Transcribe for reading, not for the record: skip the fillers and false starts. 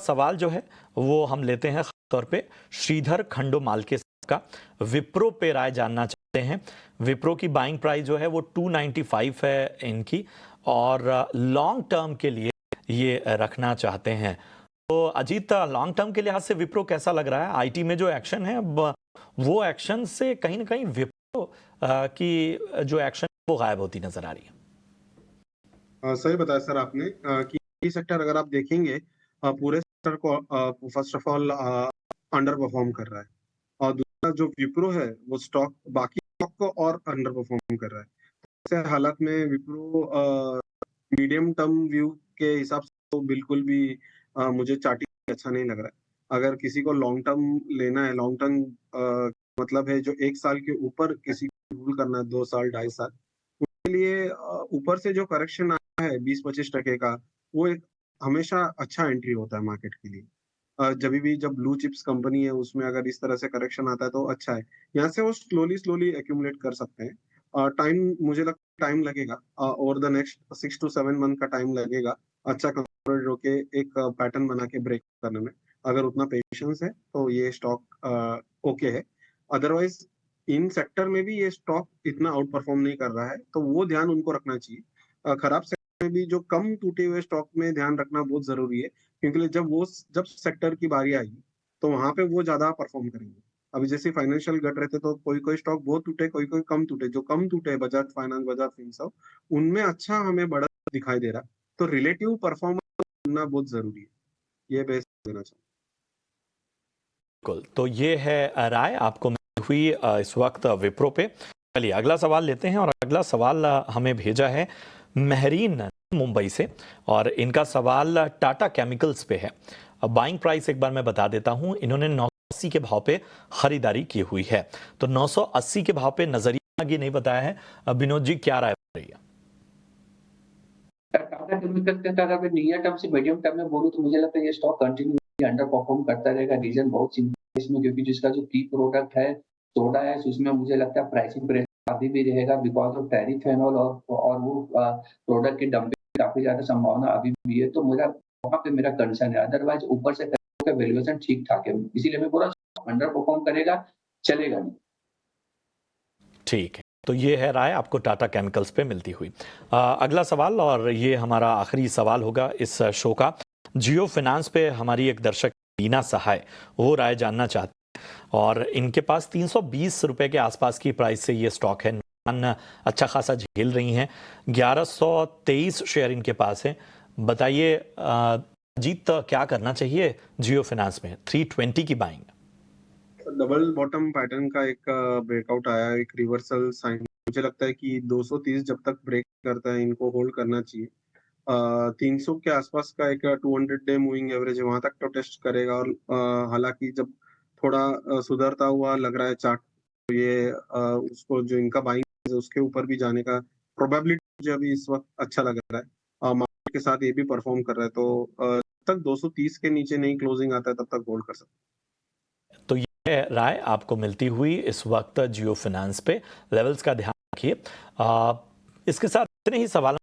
सवाल जो है वो हम लेते हैं खासतौर पे श्रीधर खंडोमाल के का। विप्रो पे राय जानना चाहते हैं। विप्रो की बाइंग प्राइस जो है वो 295 है इनकी, और लॉन्ग टर्म के लिए ये रखना चाहते हैं। तो अजीत, लॉन्ग टर्म के लिहाज से विप्रो कैसा लग रहा है? आईटी में जो एक्शन है वो एक्शन से कहीं ना कहीं विप्रो की जो एक्शन वो गायब होती नजर आ रही है। सही बताया सर आपने कि ये सेक्टर अगर आप देखेंगे पूरे सेक्टर को first of all under perform कर रहा है, और दूसरा जो विप्रो है वो स्टॉक बाकी स्टॉक को और अंडर परफॉर्म कर रहा है। ऐसे हालात में विप्रो मीडियम टर्म व्यू के हिसाब से तो बिल्कुल भी मुझे चार्टिंग अच्छा नहीं लग रहा है। अगर किसी को लॉन्ग टर्म लेना है, लॉन्ग टर्म मतलब है जो 1 साल के ऊपर किसी को होल्ड करना है, 2 साल 2.5 साल, उसके लिए ऊपर से जो करेक्शन आया है 20-25% का, वो एक हमेशा अच्छा एंट्री होता है मार्केट के लिए। जभी भी जब ब्लू चिप्स कंपनी है उसमें अगर इस तरह से करेक्शन आता है तो अच्छा है। यहाँ से वो स्लोली स्लोली एक्यूमुलेट कर सकते हैं। टाइम मुझे लगता है टाइम लगेगा, over the next 6 to 7 month का टाइम लगेगा अच्छा कंसोलिडेट होके एक पैटर्न बना के ब्रेक करने में। अगर उतना पेशेंस है तो ये स्टॉक ओके है। अदरवाइज इन सेक्टर में भी ये स्टॉक इतना आउट परफॉर्म नहीं कर रहा है, तो वो ध्यान उनको रखना चाहिए। खराब सेक्टर में भी जो कम टूटे हुए स्टॉक में ध्यान रखना बहुत जरूरी है, क्योंकि जब सेक्टर की बारी आएगी तो वहां पे वो ज्यादा परफॉर्म करेंगे। अभी जैसे फाइनेंशियल घट रहे थे तो कोई कोई स्टॉक बहुत टूटे, कोई कोई कम टूटे। जो कम टूटे बजाज फाइनेंस, बजाज फिनसर्व, उनमें अच्छा हमें बढ़त दिखाई दे रहा है। तो रिलेटिव परफॉर्मेंस करना बहुत जरूरी है, ये बेस देना चाहिए। बिल्कुल, तो ये है राय आपको मिली हुई इस वक्त विप्रो पे। चलिए अगला सवाल लेते हैं, और अगला सवाल हमें भेजा है महरीन मुंबई से, और इनका सवाल टाटा केमिकल्स पे है। बाइंग प्राइस एक बार मैं बता देता हूं, इन्होंने 980 के भाव पे खरीदारी की हुई है। तो 980 के भाव पे नजरिया आगे नहीं बताया है। विनोद जी, क्या राय रही है? टाटा केमिकल्स के साथ अगर नियर टर्म से मीडियम टर्म में बोलूं तो मुझे लगता है ये स्टॉक कंटिन्यू अंडर परफॉर्म करता रहेगा। रीजन बहुत सिंपल है इसमें, क्योंकि जिसका जो की प्रोडक्ट है सोडा है, उसमें मुझे लगता है प्राइसिंग प्रेशर अभी भी रहेगा because of tariff and all, और वो प्रोडक्ट की डंपिंग काफी ज्यादा संभावना अभी भी है। तो मुझे वहां पे मेरा कंसर्न है। अदरवाइज ऊपर से वैल्यूएशन ठीक ठाक है, इसीलिए मैं बोला अंडर परफॉर्म करेगा, चलेगा नहीं। ठीक है, तो ये है राय आपको टाटा केमिकल्स पे मिलती हुई। अगला सवाल, और ये हमारा आखिरी सवाल होगा इस शो का। जियो फाइनेंस पे हमारी एक दर्शक रीना सहाय, वो राय जानना चाहती है, और इनके पास 320 रुपए के आसपास की प्राइस से ये स्टॉक है। नुकसान अच्छा खासा झेल रही हैं। 1123 शेयर इनके पास है। बताइए जीत, क्या करना चाहिए जियो फाइनेंस में? 320 की बाइंग। डबल बॉटम पैटर्न का एक ब्रेकआउट आया, एक रिवर्सल साइन। मुझे लगता है कि 230 जब तक ब्रेक करता है इनको होल्ड करना चाहिए। 300 के आसपास का एक 200 डे मूविंग एवरेज है, वहां तक तो टेस्ट करेगा। और हालांकि जब थोड़ा सुधरता हुआ लग रहा है चार्ट, तो ये उसको जो इनका बाइंग है उसके ऊपर भी जाने का प्रोबेबिलिटी मुझे अभी इस वक्त अच्छा लग रहा है। मार्केट के साथ ये भी परफॉर्म कर रहा है, तो जब तक 230 के नीचे नहीं क्लोजिंग आता है तब तक होल्ड कर सकते हैं। तो ये राय आपको मिलती हुई इस वक्त जियो फाइनेंस पे। लेवल्स का ध्यान रखिए। इसके साथ इतने ही सवाल